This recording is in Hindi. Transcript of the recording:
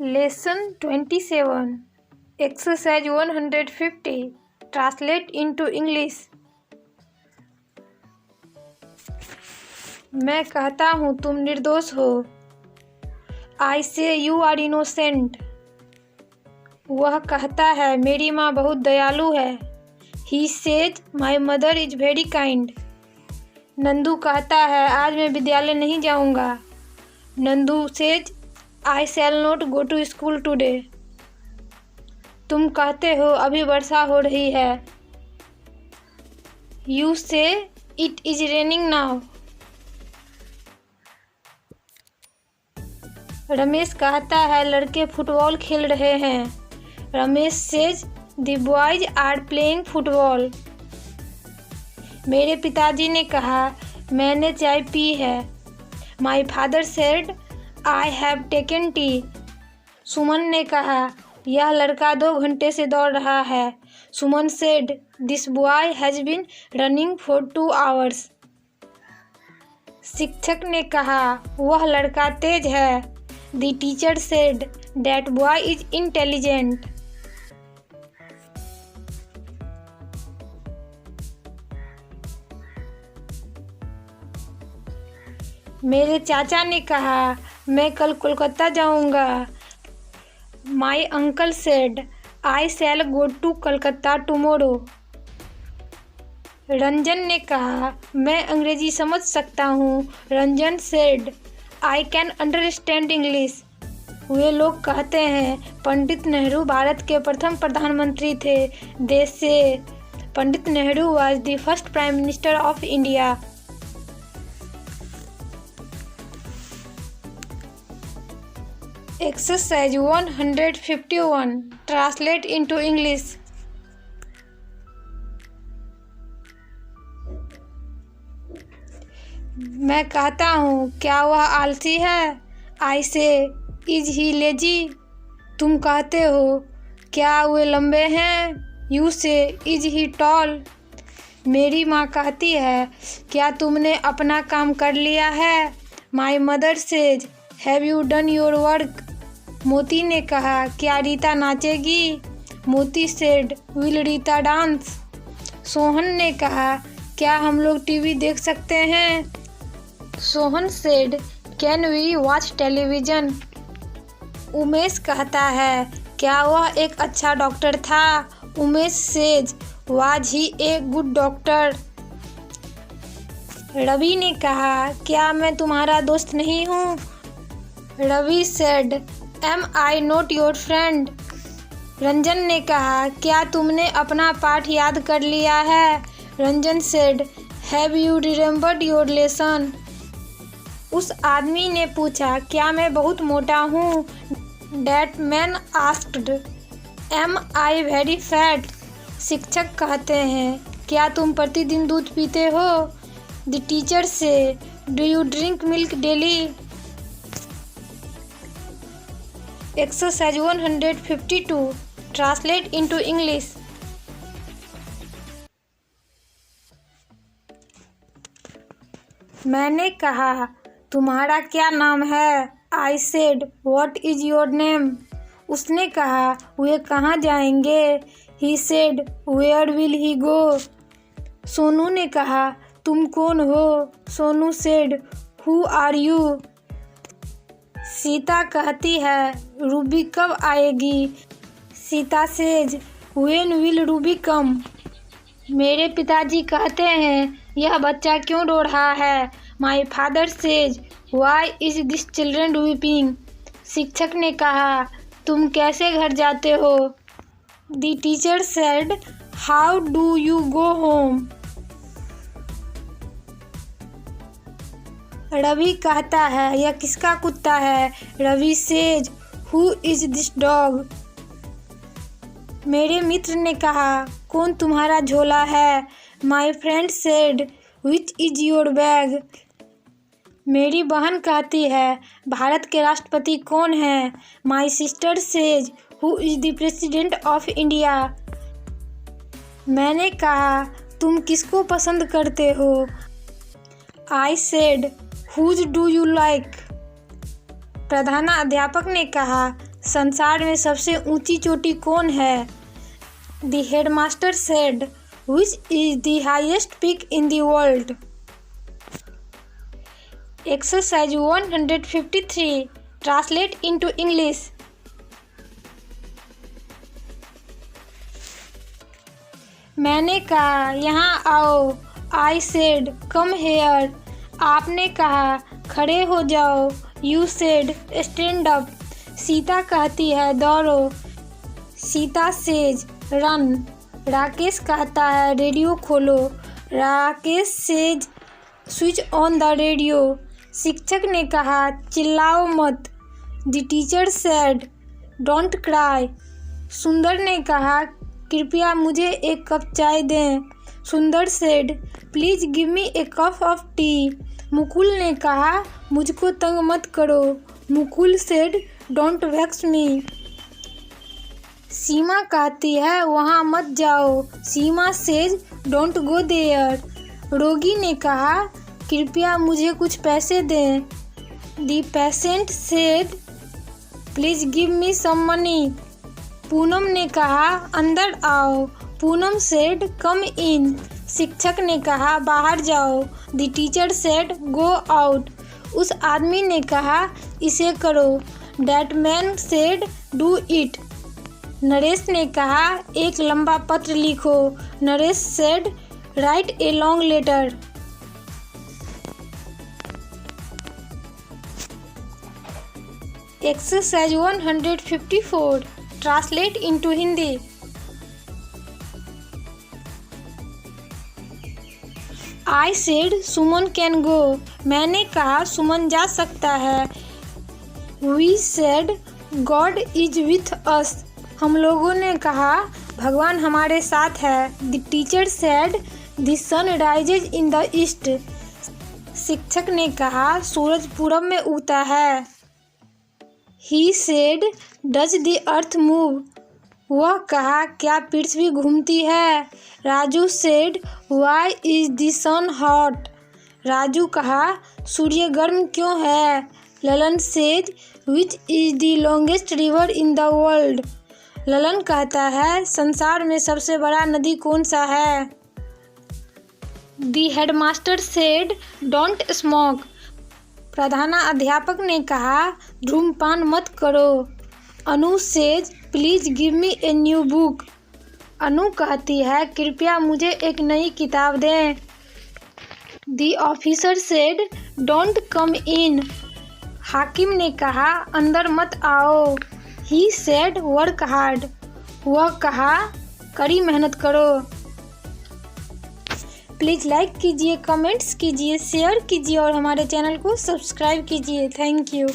Lesson 27 Exercise 150 Translate into English। मैं कहता हूँ तुम निर्दोष हो। I say you are innocent। वह कहता है मेरी माँ बहुत दयालु है। He says my mother is very kind। Nandu कहता है आज मैं विद्यालय नहीं जाऊँगा। Nandu says I shall not go to school today। तुम कहते हो अभी वर्षा हो रही है। You say it is raining now। Ramesh कहता है लड़के फुटबॉल खेल रहे हैं। Ramesh says the boys are playing football। मेरे पिताजी ने कहा मैंने चाय पी है। My father said I have taken tea। सुमन ने कहा यह लड़का 2 घंटे से दौड़ रहा है। सुमन said this boy has been running for 2 hours। शिक्षक ने कहा वह लड़का तेज है। The teacher said that boy is intelligent। मेरे चाचा ने कहा मैं कल कोलकाता जाऊंगा। My uncle said I shall go to Kolkata tomorrow। Ranjan ने कहा मैं अंग्रेजी समझ सकता हूँ। Ranjan said I can understand English। वे लोग कहते हैं पंडित नेहरू भारत के प्रथम प्रधानमंत्री थे। They say Pandit Nehru was the first prime minister of India। Exercise 151 Translate into English। मैं कहता हूँ क्या वह आलसी है। I say is he lazy। तुम कहते हो क्या वे लंबे हैं। You say is he tall। मेरी माँ कहती है क्या तुमने अपना काम कर लिया है। My mother says have you done your work। मोती ने कहा क्या रीता नाचेगी। मोती said will Rita dance. Sohan ने कहा क्या हम लोग टीवी देख सकते हैं। Sohan said can we watch television। Umesh कहता है क्या वह एक अच्छा डॉक्टर था। Umesh says was he a good doctor। Ravi ने कहा क्या मैं तुम्हारा दोस्त नहीं हूँ। Ravi said am I not your friend। Ranjan ने कहा क्या तुमने अपना पाठ याद कर लिया है। Ranjan said have you remembered your lesson। उस आदमी ने पूछा क्या मैं बहुत मोटा हूँ। That man asked am I very fat। शिक्षक कहते हैं क्या तुम प्रतिदिन दूध पीते हो। The teacher say do you drink milk daily। Exercise 152 Translate into English। मैंने कहा तुम्हारा क्या नाम है। I said what is your name। उसने कहा वे कहाँ जाएंगे। He said where will he go। Sonu ने कहा तुम कौन हो। Sonu said who are you। Sita कहती है रूबी कब आएगी। Sita says when will Ruby come. मेरे पिताजी कहते हैं यह बच्चा क्यों रो रहा है। My father says why is this children weeping. शिक्षक ने कहा तुम कैसे घर जाते हो। The teacher said how do you go home. Ravi कहता है यह किसका कुत्ता है। Ravi says who is this dog. मेरे मित्र ने कहा कौन तुम्हारा झोला है। My friend said which is your bag. मेरी बहन कहती है भारत के राष्ट्रपति कौन है। My sister says who is the president of India. मैंने कहा तुम किसको पसंद करते हो। I said Whose do you like? प्रधानाध्यापक ने कहा संसार में सबसे ऊंची चोटी कौन है? The headmaster said, which is the highest peak in the world? Exercise 153, translate into English. मैंने कहा यहाँ आओ। I said come here. आपने कहा खड़े हो जाओ। You said stand up. Sita कहती है दौड़ो। Sita says run. राकेश कहता है रेडियो खोलो। Rakesh says switch on the radio. शिक्षक ने कहा चिल्लाओ मत। The teacher said don't cry. सुंदर ने कहा कृपया मुझे एक कप चाय दें। Sundar said please give me a cup of tea. Mukul ने कहा मुझको तंग मत करो। Mukul said don't vex me. Seema कहती है वहाँ मत जाओ। Seema says don't go there. रोगी ने कहा कृपया मुझे कुछ पैसे दें। The patient said please give me some money. Poonam ने कहा अंदर आओ। Poonam said come in. शिक्षक ने कहा बाहर जाओ। The teacher said go out. उस आदमी ने कहा इसे करो। That man said do it. Naresh ने कहा एक लंबा पत्र लिखो। Naresh said write a long letter. Exercise 154, translate into Hindi. I said Suman can go. मैंने कहा सुमन जा सकता है। We said God is with us. हम लोगों ने कहा भगवान हमारे साथ है। The teacher said the sun rises in the east. शिक्षक ने कहा सूरज पूरब में उगता है। He said does the earth move. वह कहा क्या पृथ्वी घूमती है? Raju said why is the sun hot. Raju कहा सूर्य गर्म क्यों है? Lalan says which is the longest river in the world. Lalan कहता है संसार में सबसे बड़ा नदी कौन सा है? The headmaster said don't smoke. प्रधानाध्यापक ने कहा धूम्रपान मत करो। Anu says please give me a new book. अनु कहती है कृपया मुझे एक नई किताब दें। The officer said don't come in. हाकिम ने कहा अंदर मत आओ। He said work hard. वह कहा कड़ी मेहनत करो। प्लीज़ लाइक कीजिए, कमेंट्स कीजिए, शेयर कीजिए और हमारे चैनल को सब्सक्राइब कीजिए। Thank you.